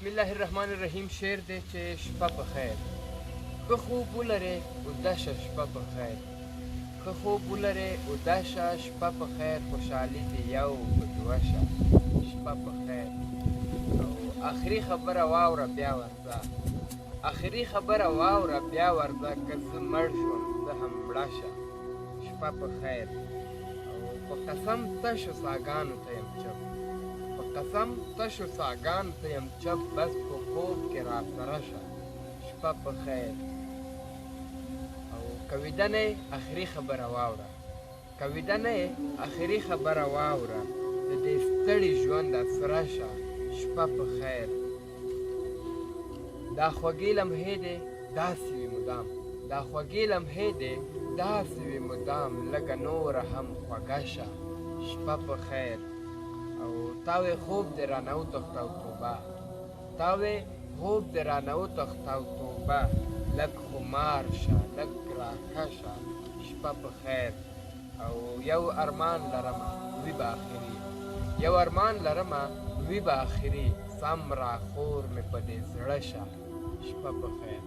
بسم الله الرحمن الرحیم شعر دی چې شپه په خیر که خوب ولرې اوده شه شپه په خیر که خوب ولرې اوده شه شپه په خیر خوشحالي دې یو په دوه شه شپه په خیر او آخري خبره واوره بیا ورځه آخري خبره واوره بیا ورځه که زه مړ شوم زه هم مړه شه شپه په خیر او په قسم تشو ساګانو ته یم چپ په قسم تشو ساګانو ته یم چپ بس په خوب کې راسره شه شپه په خیر او که ویده نه یې آخري خبره واوره که ویده نه یې آخري خبره واوره د دې ستړي ژونده سره شه شپه په خیر دا خوږې لمحې دې داسې وي مدام دا خوږې لمحې دې داسې وي مدام لکه نوره هم خوږه شه شپه په خیر او تا وې خوب دې رانه وتښته او توبه تا وې خوب دې رانه وتښته او توبه لږ خمار شه لږ راکه شه شپه په خیر او یو ارمان لرمه وي به آخري یو ارمان لرمه وي به آخري سم راخور مې په دې زړه شه شپه په خیر